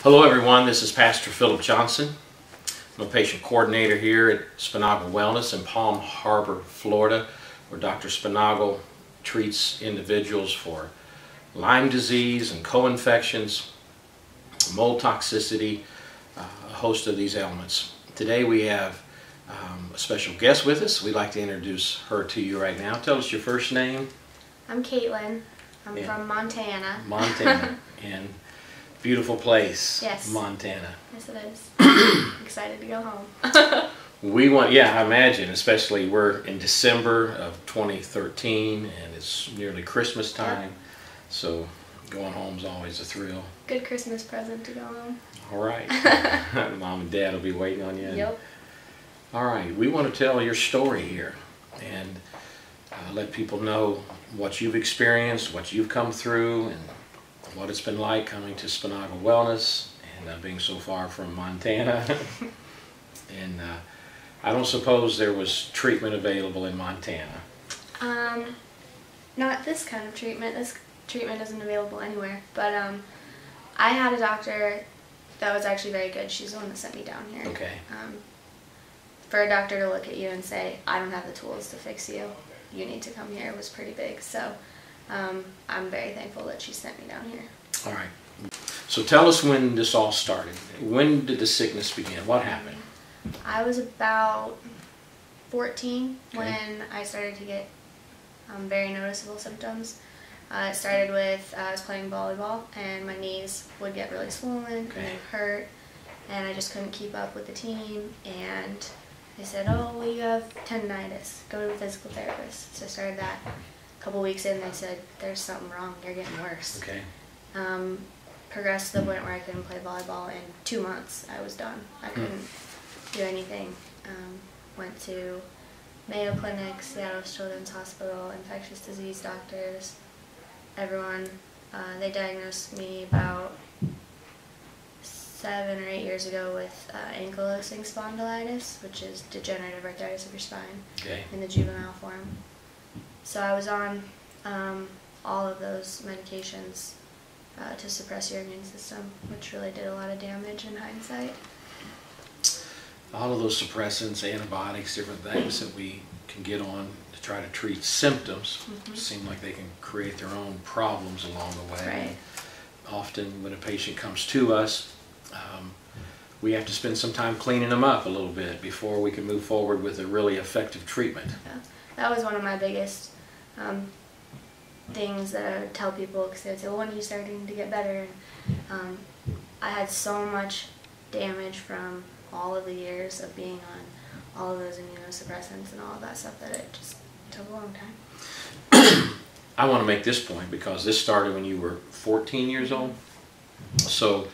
Hello everyone, this is Pastor Philip Johnson. I'm a patient coordinator here at Sponaugle Wellness in Palm Harbor, Florida, where Dr. Sponaugle treats individuals for Lyme disease and co-infections, mold toxicity, a host of these ailments. Today we have a special guest with us. We'd like to introduce her to you right now. Tell us your first name. I'm Katelyn. I'm from Montana. Montana. And beautiful place. Yes. Montana. Yes, it is. Excited to go home. I imagine, especially we're in December of 2013 and it's nearly Christmas time. Yep. So going home is always a thrill. Good Christmas present to go home. All right. Mom and Dad will be waiting on you. Yep. All right. We want to tell your story here and let people know what you've experienced, what you've come through, and what it's been like coming to Sponaugle Wellness and being so far from Montana. And I don't suppose there was treatment available in Montana. Not this kind of treatment. This treatment isn't available anywhere. But I had a doctor that was actually very good. She's the one that sent me down here. Okay. For a doctor to look at you and say, I don't have the tools to fix you, you need to come here, was pretty big. So I'm very thankful that she sent me down here. All right. So tell us when this all started. When did the sickness begin? What happened? I was about 14 Okay. when I started to get very noticeable symptoms. It started with I was playing volleyball and my knees would get really swollen and Okay. hurt, and I just couldn't keep up with the team. And they said, oh, well, you have tendinitis. Go to a physical therapist. So I started that. A couple weeks in, they said, there's something wrong. You're getting worse. Okay. Progressed to the point where I couldn't play volleyball. In 2 months, I was done. I couldn't do anything. Went to Mayo Clinic, Seattle Children's Hospital, infectious disease doctors, everyone. They diagnosed me about 7 or 8 years ago with ankylosing spondylitis, which is degenerative arthritis of your spine, Okay. in the juvenile form. So I was on all of those medications to suppress your immune system, which really did a lot of damage in hindsight. All of those suppressants, antibiotics, different things that we can get on to try to treat symptoms seem like they can create their own problems along the way. Right. Often when a patient comes to us, we have to spend some time cleaning them up a little bit before we can move forward with a really effective treatment. Yeah. That was one of my biggest things that I would tell people, because they would say, well, when are you starting to get better? And I had so much damage from all of the years of being on all of those immunosuppressants and all of that stuff that it just took a long time. I want to make this point because this started when you were 14 years old. So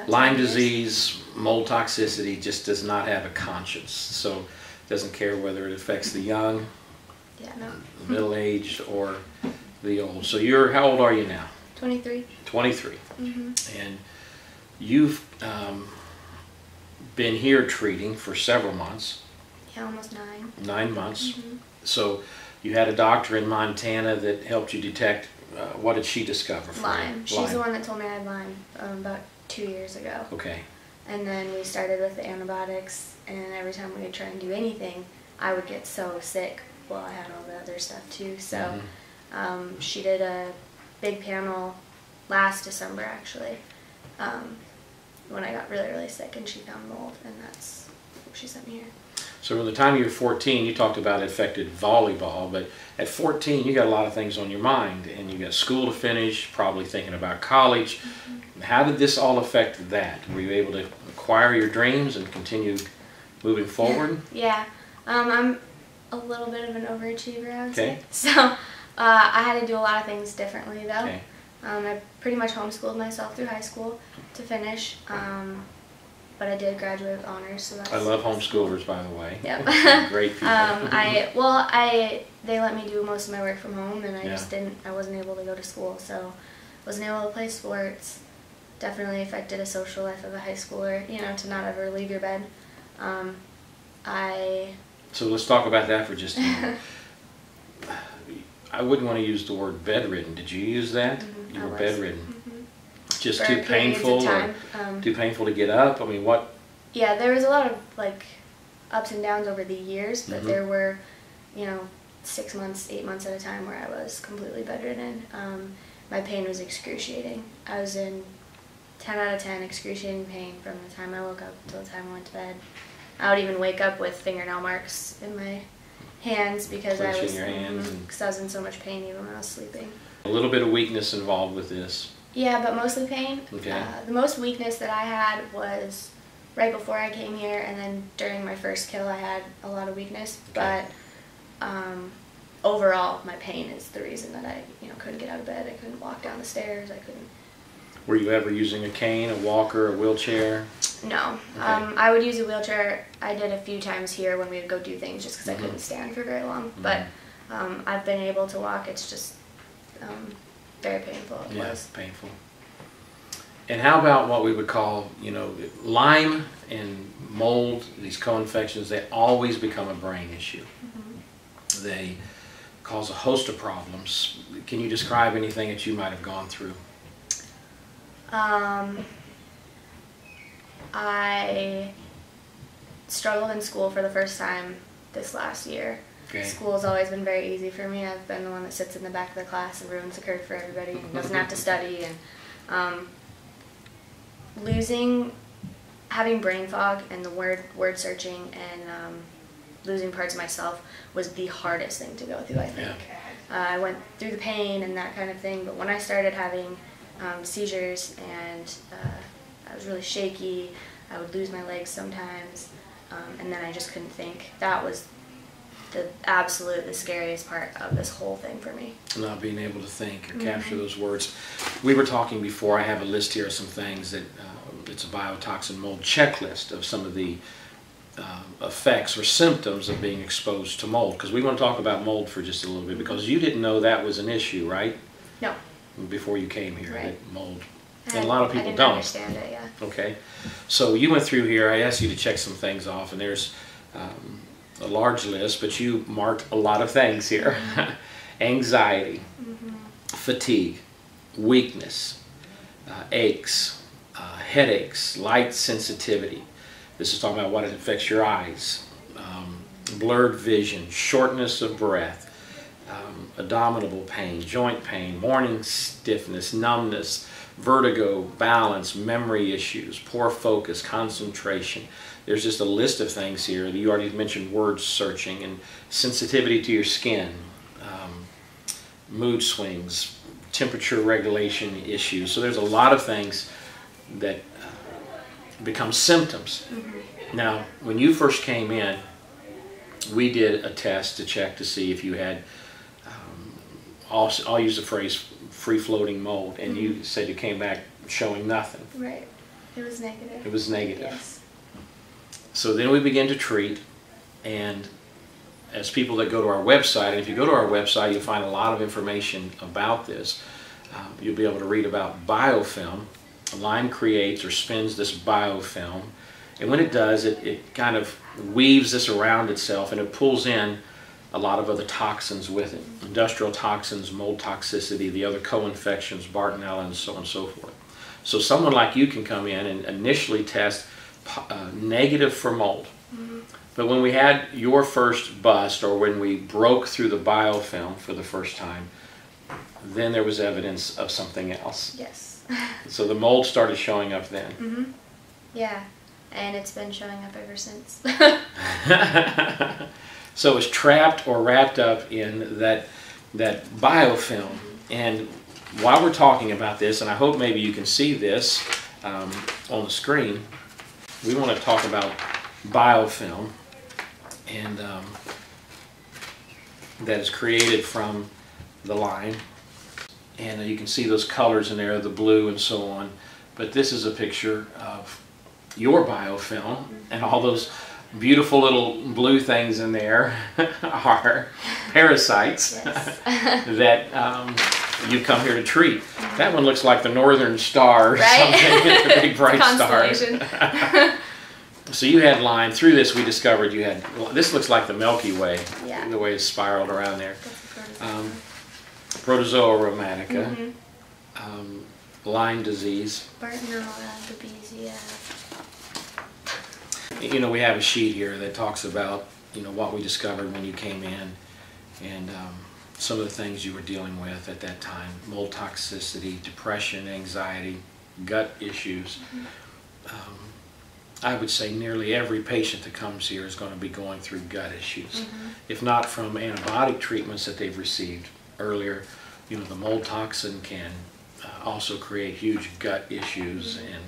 Lyme disease, mold toxicity just does not have a conscience. So it doesn't care whether it affects the young, the middle-aged, or the old. So how old are you now? 23. 23. And you've been here treating for several months. Yeah, almost 9. 9 months. So you had a doctor in Montana that helped you detect, what did she discover for Lyme. you? She's the one that told me I had Lyme about 2 years ago. Okay. And then we started with the antibiotics, and every time we would try and do anything, I would get so sick. Well, I had all the other stuff too. So she did a big panel last December, actually, when I got really, really sick, and she found mold, and that's what she sent me here. So from the time you were 14, you talked about it affected volleyball, but at 14 you got a lot of things on your mind, and you got school to finish, probably thinking about college. How did this all affect that? Were you able to acquire your dreams and continue moving forward? Yeah. I'm a little bit of an overachiever, I would say. Okay. So I had to do a lot of things differently, though. Okay. I pretty much homeschooled myself through high school to finish, but I did graduate with honors. So that's, I love homeschoolers, by the way. Yep. Great people. They let me do most of my work from home, and I wasn't able to go to school, so wasn't able to play sports. Definitely affected a social life of a high schooler, to not ever leave your bed. So let's talk about that for just a minute. I wouldn't want to use the word bedridden. Did you use that? You were bedridden. Just for too periods painful, of time. too painful to get up? I mean, what? Yeah, there was a lot of like ups and downs over the years, but there were, 6 months, 8 months at a time where I was completely bedridden. My pain was excruciating. I was in 10 out of 10 excruciating pain from the time I woke up till the time I went to bed. I would even wake up with fingernail marks in my hands because I was in so much pain even when I was sleeping. A little bit of weakness involved with this. Yeah, but mostly pain. Okay. The most weakness that I had was right before I came here, and then during my first kill I had a lot of weakness. Okay. But overall, my pain is the reason that I couldn't get out of bed. I couldn't walk down the stairs. I couldn't. Were you ever using a cane, a walker, a wheelchair? No. Okay. I would use a wheelchair. I did a few times here when we would go do things just because I couldn't stand for very long. But I've been able to walk. It's just very painful. It was painful. And how about what we would call, Lyme and mold, these co-infections, they always become a brain issue. They cause a host of problems. Can you describe anything that you might have gone through? I struggled in school for the first time this last year. Okay. School has always been very easy for me. I've been the one that sits in the back of the class and ruins the curve for everybody and doesn't have to study. And having brain fog and the word searching and losing parts of myself was the hardest thing to go through, I think. I went through the pain and that kind of thing, but when I started having seizures and I was really shaky, I would lose my legs sometimes, and then I just couldn't think. That was the scariest part of this whole thing for me. Not being able to think or capture those words. We were talking before, I have a list here of some things that, it's a biotoxin mold checklist of some of the effects or symptoms of being exposed to mold. Because we want to talk about mold for just a little bit, because you didn't know that was an issue, right? No. Before you came here, right. That mold. And a lot of people I didn't don't understand it, yeah. Okay. So you went through here, I asked you to check some things off, and there's a large list, but you marked a lot of things here. Anxiety, fatigue, weakness, aches, headaches, light sensitivity. This is talking about what it affects your eyes, blurred vision, shortness of breath, abdominal pain, joint pain, morning stiffness, numbness, vertigo, balance, memory issues, poor focus, concentration. There's just a list of things here. You already mentioned word searching and sensitivity to your skin, mood swings, temperature regulation issues. So there's a lot of things that become symptoms. Now, when you first came in, we did a test to check to see if you had, I'll use the phrase free-floating mold, and you said you came back showing nothing. Right. It was negative. It was negative. Yes. So then we began to treat, and as people that go to our website, and if you go to our website, you'll find a lot of information about this. You'll be able to read about biofilm. Lyme creates or spins this biofilm, and when it does, it kind of weaves this around itself, and it pulls in a lot of other toxins with it. Industrial toxins, mold toxicity, the other co-infections, Bartonella, and so on and so forth. So someone like you can come in and initially test negative for mold. But when we had your first bust, or when we broke through the biofilm for the first time, then there was evidence of something else. Yes. So the mold started showing up then. Yeah, and it's been showing up ever since. So it's trapped or wrapped up in that biofilm. And while we're talking about this, and I hope maybe you can see this on the screen, we want to talk about biofilm, and that is created from the Lyme. And you can see those colors in there, the blue and so on. But this is a picture of your biofilm, and all those beautiful little blue things in there are parasites that you come here to treat. That one looks like the Northern Star or something. It's a big bright star. So you had Lyme. Through this we discovered you had, this looks like the Milky Way, the way it's spiraled around there. Protozoa rheumatica. Lyme disease. No, the bees, yeah. You know, we have a sheet here that talks about, you know, what we discovered when you came in, and some of the things you were dealing with at that time: mold toxicity, depression, anxiety, gut issues. I would say nearly every patient that comes here is going to be going through gut issues. If not from antibiotic treatments that they've received earlier, you know, the mold toxin can also create huge gut issues and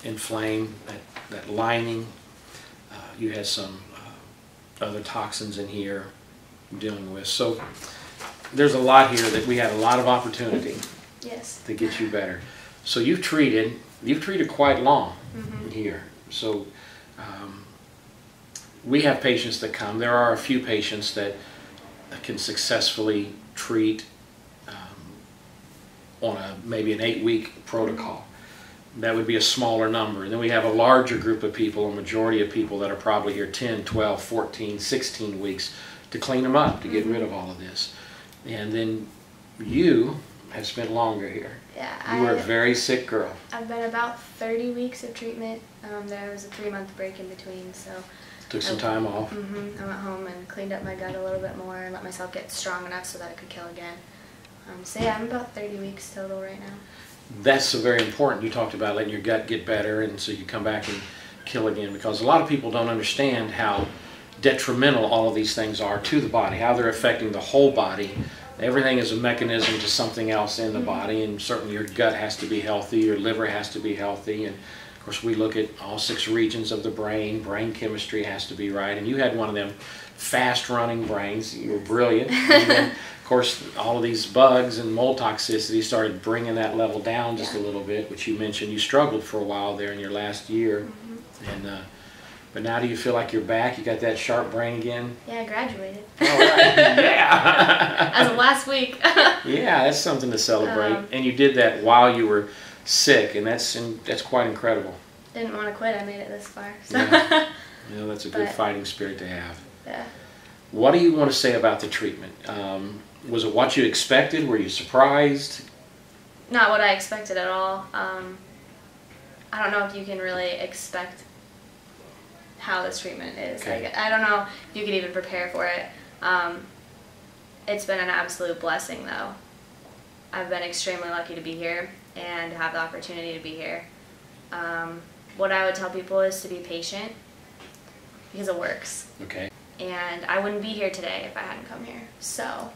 inflame that lining. You had some other toxins in here dealing with. So there's a lot here that we had a lot of opportunity to get you better. So you've treated quite long here. So we have patients that come. There are a few patients that can successfully treat on maybe an 8-week protocol. That would be a smaller number. And then we have a larger group of people, a majority of people that are probably here 10, 12, 14, 16 weeks to clean them up, to get rid of all of this. And then you have spent longer here. Yeah, you were a very sick girl. I've been about 30 weeks of treatment. There was a 3-month break in between, so took some time off. I went home and cleaned up my gut a little bit more and let myself get strong enough so that I could kill again. So yeah, I'm about 30 weeks total right now. That's so very important. You talked about letting your gut get better, and so you come back and kill again, because a lot of people don't understand how detrimental all of these things are to the body, how they're affecting the whole body. Everything is a mechanism to something else in the body, and certainly your gut has to be healthy, your liver has to be healthy, and of course we look at all 6 regions of the brain. Brain chemistry has to be right, and you had one of them fast-running brains. You were brilliant. And then, of course, all of these bugs and mold toxicity started bringing that level down just a little bit, which you mentioned you struggled for a while there in your last year. And but now do you feel like you're back? You got that sharp brain again? Yeah, I graduated. All right. Yeah. As of last week. Yeah, that's something to celebrate. And you did that while you were sick, and that's quite incredible. Didn't want to quit. I made it this far. So. Yeah. You know, that's a good fighting spirit to have. Yeah. What do you want to say about the treatment? Was it what you expected? Were you surprised? Not what I expected at all. I don't know if you can really expect how this treatment is. Okay. Like, I don't know if you could even prepare for it. It's been an absolute blessing, though. I've been extremely lucky to be here and have the opportunity to be here. What I would tell people is to be patient, because it works. Okay. And I wouldn't be here today if I hadn't come here. So,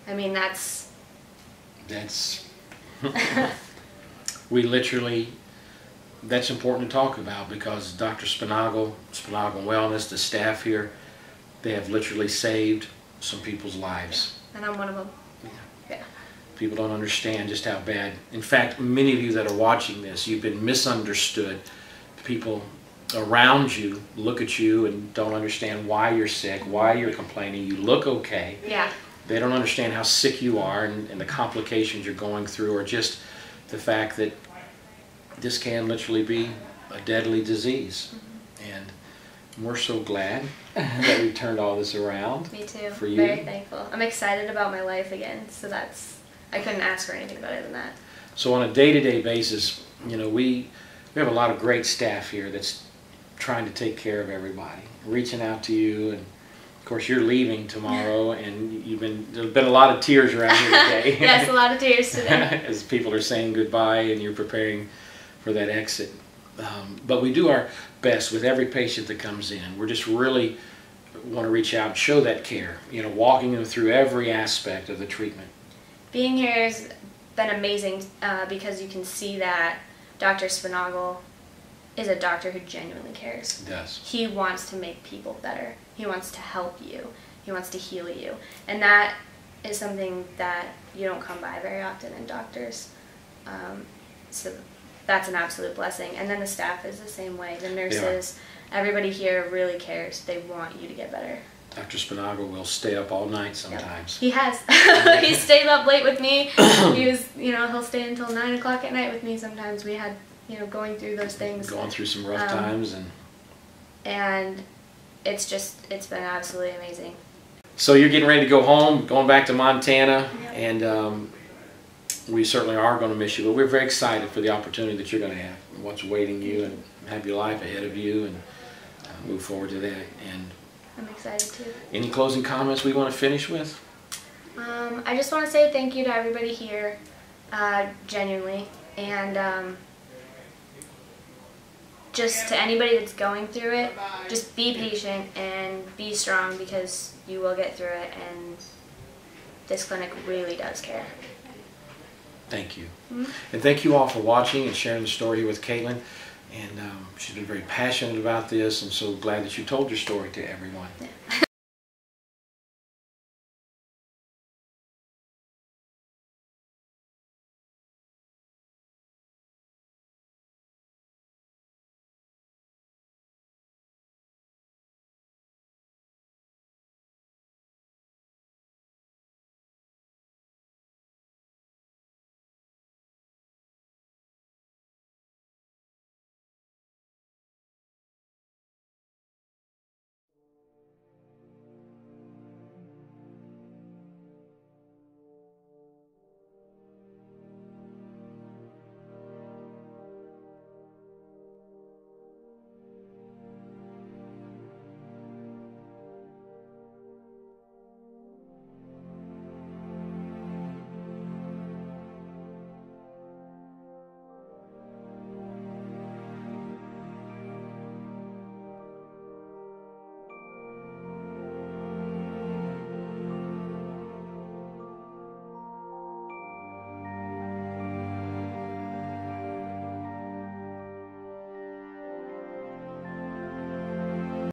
I mean, that's we literally, that's important to talk about, because Dr. Sponaugle Wellness, the staff here, they have literally saved some people's lives. Yeah. And I'm one of them. Yeah. People don't understand just how bad. In fact, many of you that are watching this, you've been misunderstood. People around you look at you and don't understand why you're sick, why you're complaining. You look okay. Yeah. They don't understand how sick you are and the complications you're going through, or just the fact that this can literally be a deadly disease. And we're so glad that we turned all this around. Me too. For you. Very thankful. I'm excited about my life again, so I couldn't ask for anything better than that. So on a day-to-day basis, you know, we have a lot of great staff here that's trying to take care of everybody, reaching out to you, and of course you're leaving tomorrow, and there's been a lot of tears around here today. Yes, a lot of tears today. As people are saying goodbye and you're preparing for that exit. But we do our best with every patient that comes in. We're just really want to reach out and show that care, you know, walking them through every aspect of the treatment. Being here has been amazing because you can see that Dr. Sponaugle is a doctor who genuinely cares. He does. He wants to make people better. He wants to help you. He wants to heal you. And that is something that you don't come by very often in doctors. So that's an absolute blessing. And then the staff is the same way. The nurses, everybody here really cares. They want you to get better. Dr. Sponaugle will stay up all night sometimes. Yep. He has. He stayed up late with me. He was, you know, he'll stay until 9 o'clock at night with me sometimes. We had, you know, going through those things. Going through some rough times. And it's been absolutely amazing. So you're getting ready to go home, going back to Montana, and we certainly are going to miss you, but we're very excited for the opportunity that you're going to have, and what's awaiting you, and have your life ahead of you, and move forward to that. And I'm excited too. Any closing comments we want to finish with? I just want to say thank you to everybody here, genuinely, and just to anybody that's going through it, just be patient and be strong, because you will get through it, and this clinic really does care. Thank you. And thank you all for watching and sharing the story here with Katelyn. And she's been very passionate about this, and so glad that you told your story to everyone. Yeah.